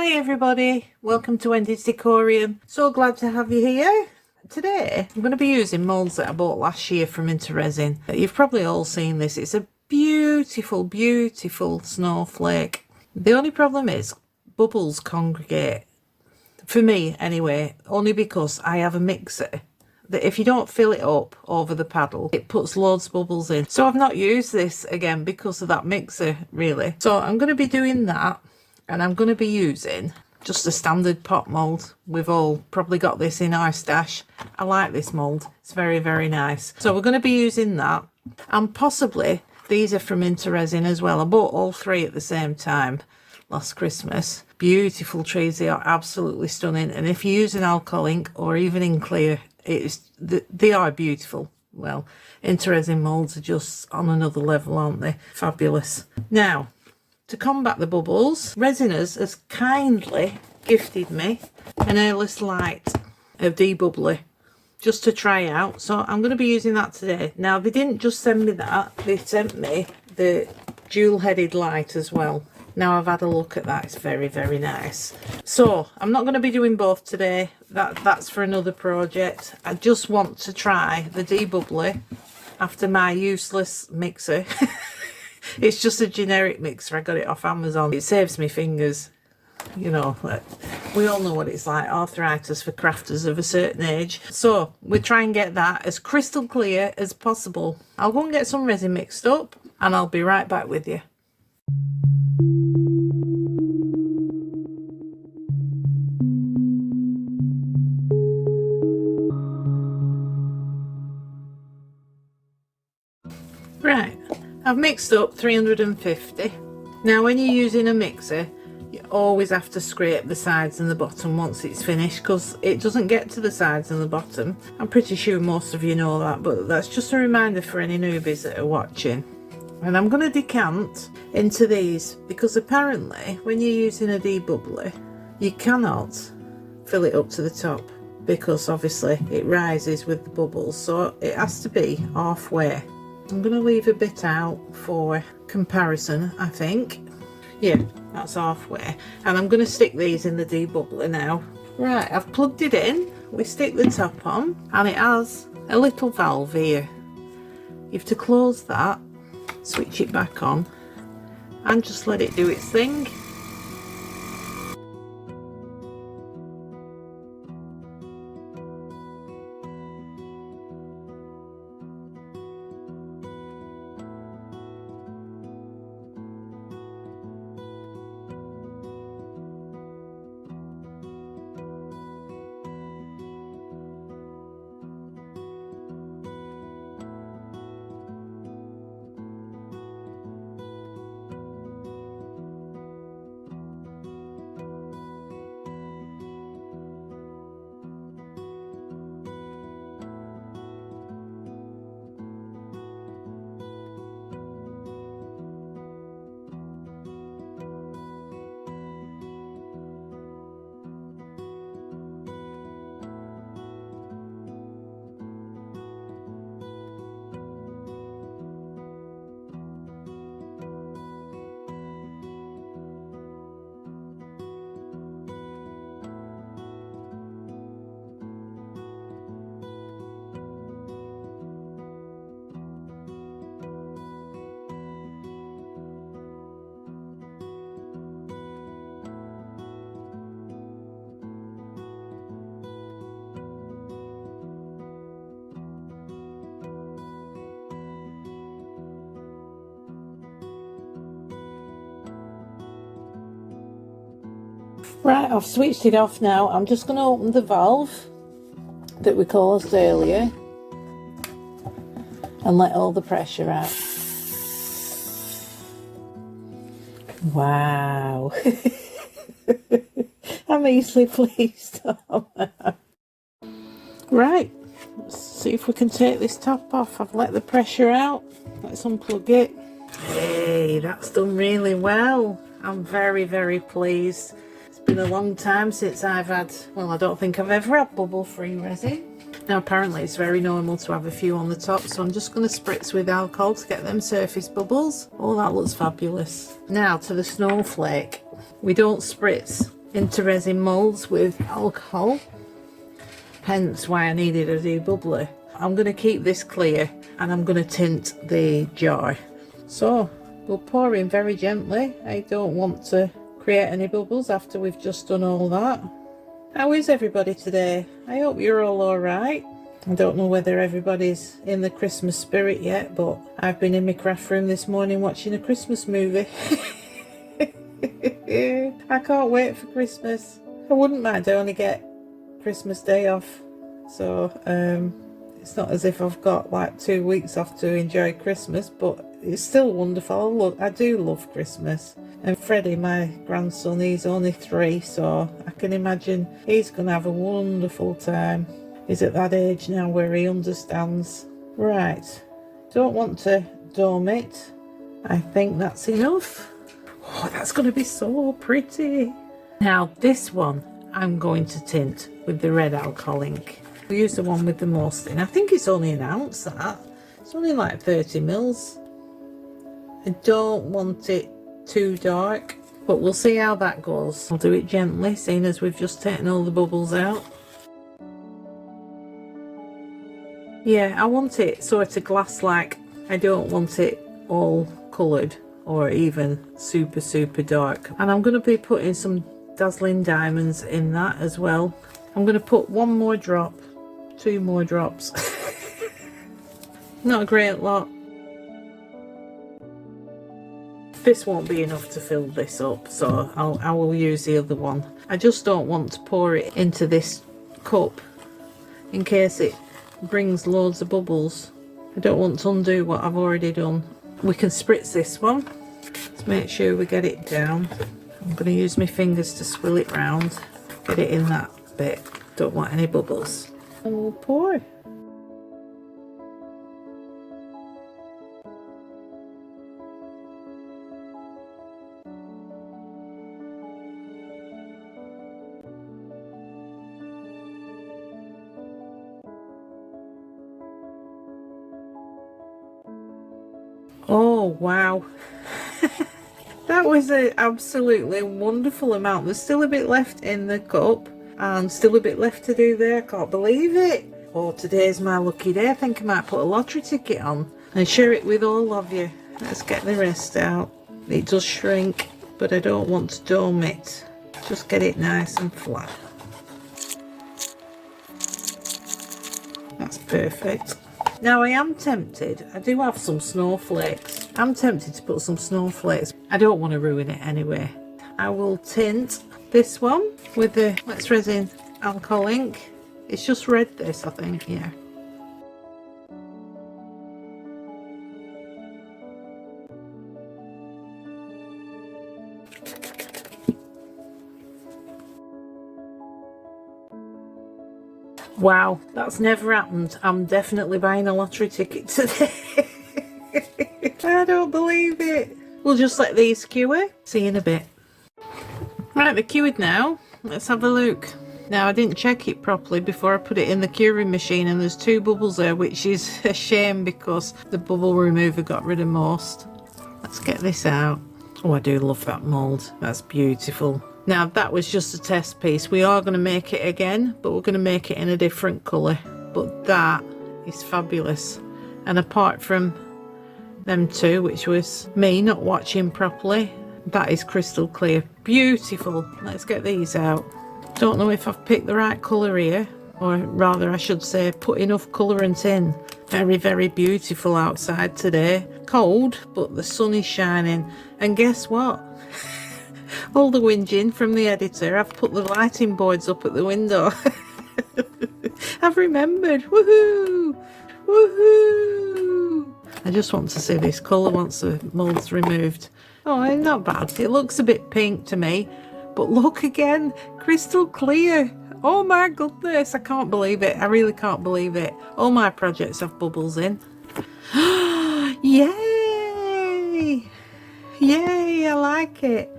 Hi everybody, welcome to Wendy's Decorium. So glad to have you here. Today I'm going to be using moulds that I bought last year from Resin. You've probably all seen this. It's a beautiful snowflake. The only problem is bubbles congregate. For me anyway, only because I have a mixer that if you don't fill it up over the paddle, it puts loads of bubbles in. So I've not used this again because of that mixer really. So I'm going to be doing that. And I'm going to be using just a standard pot mould. We've all probably got this in our stash. I like this mould. It's very, very nice. So we're going to be using that. And possibly, these are from Resin as well. I bought all three at the same time last Christmas. Beautiful trees. They are absolutely stunning. And if you use an alcohol ink or even in clear, they are beautiful. Well, Resin moulds are just on another level, aren't they? Fabulous. Now, to combat the bubbles, Resiners has kindly gifted me an airless light of debubbly just to try out. So I'm going to be using that today. Now, they didn't just send me that, they sent me the dual-headed light as well. Now I've had a look at that, it's very, very nice. So I'm not going to be doing both today. That's for another project. I just want to try the debubbly after my useless mixer. It's just a generic mixer. I got it off Amazon. It saves me fingers. You know, we all know what it's like. Arthritis for crafters of a certain age. So we'll try and get that as crystal clear as possible. I'll go and get some resin mixed up and I'll be right back with you. Right. I've mixed up 350. Now when you're using a mixer, you always have to scrape the sides and the bottom once it's finished because it doesn't get to the sides and the bottom. I'm pretty sure most of you know that, but that's just a reminder for any newbies that are watching. And I'm going to decant into these because apparently when you're using a debubbly, you cannot fill it up to the top because obviously it rises with the bubbles, so it has to be halfway. I'm going to leave a bit out for comparison, I think. Yeah, that's halfway. And I'm going to stick these in the debubbler now. Right, I've plugged it in. We stick the top on and it has a little valve here. You have to close that, switch it back on and just let it do its thing. Right, I've switched it off now. I'm just going to open the valve that we closed earlier and let all the pressure out. Wow. I'm easily pleased. Right, let's see if we can take this top off. I've let the pressure out. Let's unplug it. Hey, that's done really well. I'm very, very pleased. Been a long time since I've had, well, I don't think I've ever had bubble-free resin. Now apparently it's very normal to have a few on the top, so I'm just going to spritz with alcohol to get them surface bubbles. Oh, that looks fabulous. Now to the snowflake. We don't spritz into resin moulds with alcohol, hence why I needed a debubbler. I'm going to keep this clear and I'm going to tint the jar. So we'll pour in very gently. I don't want to create any bubbles after we've just done all that. How is everybody today? I hope you're all alright. I don't know whether everybody's in the Christmas spirit yet, but I've been in my craft room this morning watching a Christmas movie. I can't wait for Christmas. I wouldn't mind, I only get Christmas Day off, so it's not as if I've got like 2 weeks off to enjoy Christmas, but it's still wonderful. I do love Christmas. And Freddie, my grandson, he's only 3, so I can imagine he's going to have a wonderful time. He's at that age now where he understands. Right, don't want to dome it. I think that's enough. Oh, that's going to be so pretty. Now this one I'm going to tint with the red alcohol ink. We'll use the one with the most in. I think it's only an ounce, that. It's only like 30 mils. I don't want it too dark, but we'll see how that goes. I'll do it gently, seeing as we've just taken all the bubbles out. Yeah, I want it sort of glass-like. I don't want it all coloured or even super dark. And I'm going to be putting some dazzling diamonds in that as well. I'm going to put 1 more drop, 2 more drops. Not a great lot. This won't be enough to fill this up, so I will use the other one. I just don't want to pour it into this cup in case it brings loads of bubbles. I don't want to undo what I've already done. We can spritz this one to make sure we get it down. I'm going to use my fingers to swill it round, get it in that bit. Don't want any bubbles. And we'll pour. Oh wow. That was an absolutely wonderful amount. There's still a bit left in the cup and still a bit left to do there. I can't believe it. Oh, today's my lucky day. I think I might put a lottery ticket on and share it with all of you. Let's get the rest out. It does shrink, but I don't want to dome it. Just get it nice and flat. That's perfect. Now I am tempted, I do have some snowflakes. I'm tempted to put some snowflakes. I don't want to ruin it anyway. I will tint this one with the Let's Resin alcohol ink. It's just red this, I think, yeah. Wow, that's never happened. I'm definitely buying a lottery ticket today. I don't believe it. We'll just let these cure. See you in a bit. Right, they're cured now. Let's have a look. Now, I didn't check it properly before I put it in the curing machine, and there's 2 bubbles there, which is a shame because the bubble remover got rid of most. Let's get this out. Oh, I do love that mould. That's beautiful. Now, that was just a test piece. We are going to make it again, but we're going to make it in a different colour. But that is fabulous. And apart from them 2, which was me not watching properly, that is crystal clear. Beautiful. Let's get these out. Don't know if I've picked the right colour here, or rather I should say put enough colourant in. Very, very beautiful outside today. Cold, but the sun is shining. And guess what? All the whinging from the editor, I've put the lighting boards up at the window. I've remembered. Woohoo! Woohoo! I just want to see this colour once the mould's removed. Oh, not bad. It looks a bit pink to me, but look again, crystal clear. Oh my goodness, I can't believe it. I really can't believe it. All my projects have bubbles in. Yay! Yay, I like it.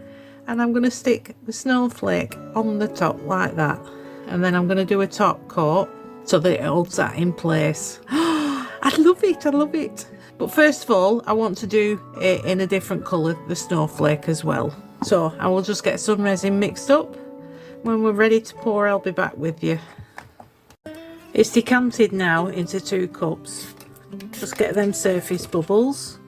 And I'm going to stick the snowflake on the top like that. And then I'm going to do a top coat so that it holds that in place. I love it, I love it. But first of all, I want to do it in a different colour, the snowflake as well. So I will just get some resin mixed up When we're ready to pour, I'll be back with you. It's decanted now into 2 cups. Just get them surface bubbles.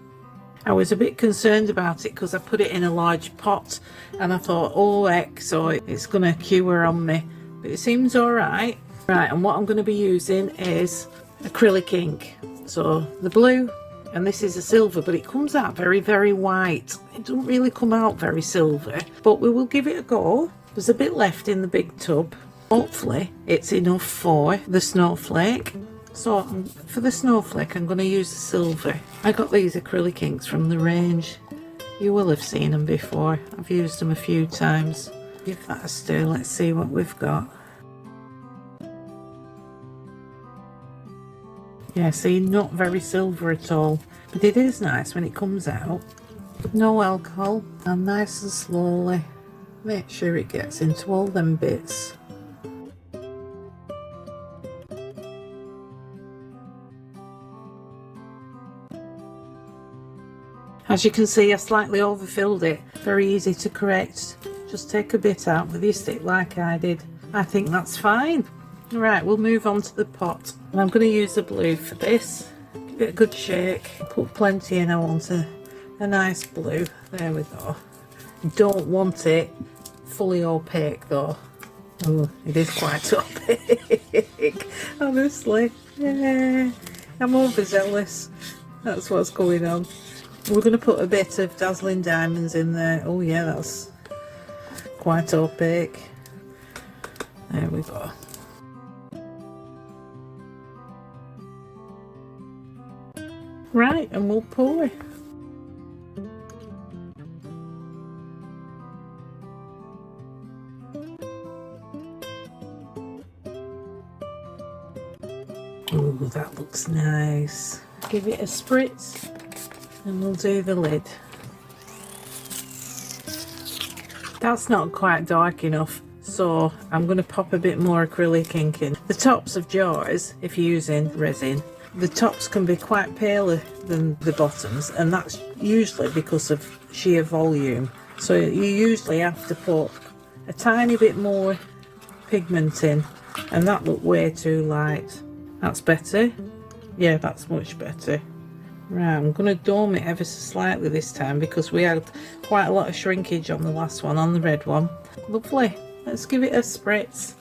I was a bit concerned about it because I put it in a large pot and I thought, oh heck, so it's gonna cure on me, but it seems all right. Right, and what I'm going to be using is acrylic ink. So the blue, and this is a silver, but it comes out very, very white. It doesn't really come out very silver, but we will give it a go. There's a bit left in the big tub. Hopefully it's enough for the snowflake. So for the snowflake, I'm going to use the silver. I got these acrylic inks from the range. You will have seen them before. I've used them a few times. Give that a stir. Let's see what we've got. Yeah, see, not very silver at all, but it is nice when it comes out. No alcohol, and nice and slowly make sure it gets into all them bits. As you can see, I slightly overfilled it. Very easy to correct. Just take a bit out with your stick like I did. I think that's fine. Right, we'll move on to the pot. And I'm going to use the blue for this. Give it a good shake. Put plenty in. I want a nice blue. There we go. Don't want it fully opaque though. Oh, it is quite opaque. Honestly. Yeah, I'm overzealous. That's what's going on. We're going to put a bit of Dazzling Diamonds in there. Oh yeah, that's quite opaque. There we go. Right, and we'll pour. Oh, that looks nice. Give it a spritz and we'll do the lid. That's not quite dark enough, so I'm going to pop a bit more acrylic ink in. The tops of jars, if you're using resin, the tops can be quite paler than the bottoms, and that's usually because of sheer volume. So you usually have to put a tiny bit more pigment in, and that looked way too light. That's better. Yeah, that's much better. Right, I'm going to dome it ever so slightly this time because we had quite a lot of shrinkage on the last one, on the red one. Lovely. Let's give it a spritz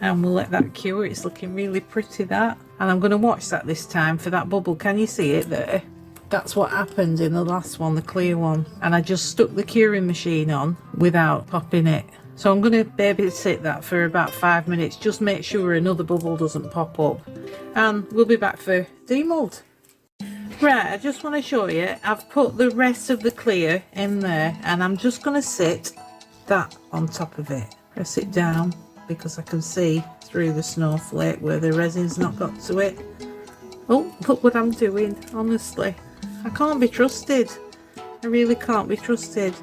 and we'll let that cure. It's looking really pretty, that. And I'm going to watch that this time for that bubble. Can you see it there? That's what happened in the last one, the clear one. And I just stuck the curing machine on without popping it. So I'm going to babysit that for about 5 minutes. Just make sure another bubble doesn't pop up. And we'll be back for demold. Right, I just want to show you, I've put the rest of the clear in there and I'm just going to sit that on top of it. Press it down because I can see through the snowflake where the resin's not got to it. Oh, look what I'm doing, honestly. I can't be trusted. I really can't be trusted.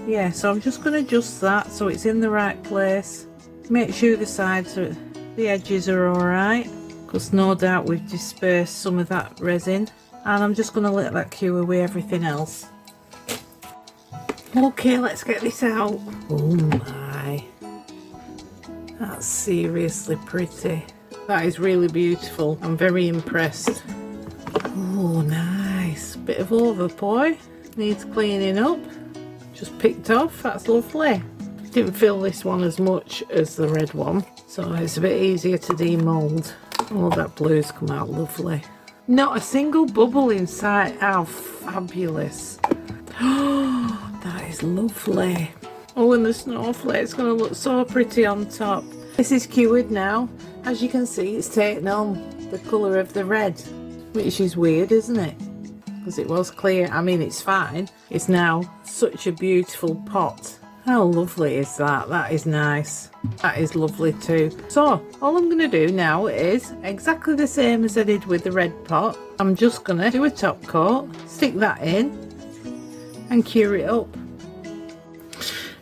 Yeah, so I'm just going to adjust that so it's in the right place. Make sure the sides, the edges are alright, because no doubt we've dispersed some of that resin. And I'm just going to let that cure away everything else. Okay, let's get this out. Oh my. That's seriously pretty. That is really beautiful. I'm very impressed. Oh, nice. Bit of overpour. Needs cleaning up. Just picked off. That's lovely. Didn't fill this one as much as the red one, so it's a bit easier to demold. Oh, that blue's come out lovely. Not a single bubble inside. How fabulous. Oh, that is lovely. Oh, and the snowflake's going to look so pretty on top. This is cured now. As you can see, it's taken on the colour of the red, which is weird, isn't it? Because it was clear. I mean, it's fine. It's now such a beautiful pot. How lovely is that? That is nice. That is lovely too. So all I'm going to do now is exactly the same as I did with the red pot. I'm just going to do a top coat, stick that in and cure it up.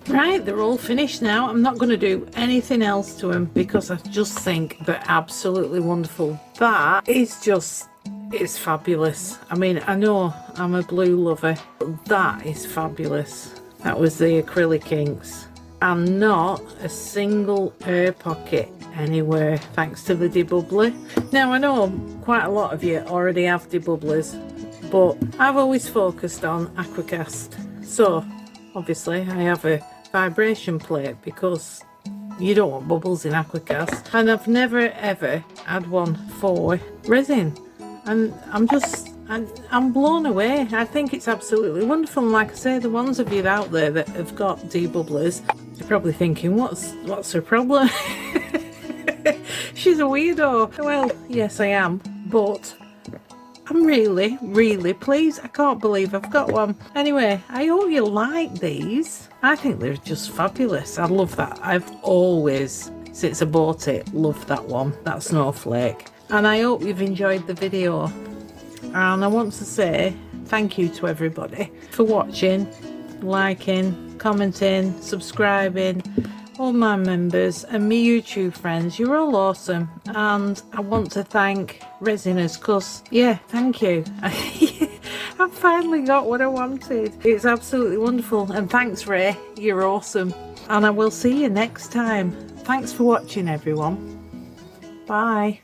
Right, they're all finished now. I'm not going to do anything else to them because I just think they're absolutely wonderful. That is just, it's fabulous. I mean, I know I'm a blue lover, but that is fabulous. That was the acrylic inks. and not a single air pocket anywhere, thanks to the debubbler. Now I know quite a lot of you already have debubblers, but I've always focused on Aquacast. So obviously I have a vibration plate because you don't want bubbles in Aquacast, and I've never ever had one for resin, and I'm blown away. I think it's absolutely wonderful. And like I say, the ones of you out there that have got debubblers, you're probably thinking, what's her problem? She's a weirdo. Well, yes I am, but I'm really, really pleased. I can't believe I've got one. Anyway, I hope you like these. I think they're just fabulous. I love that. I've always, since I bought it, loved that one, that snowflake. And I hope you've enjoyed the video. And I want to say thank you to everybody for watching, liking, commenting, subscribing. All my members and my YouTube friends, you're all awesome, and I want to thank Resiners because, yeah, thank you. I've finally got what I wanted. It's absolutely wonderful, and thanks Ray, you're awesome, and I will see you next time. Thanks for watching everyone. Bye.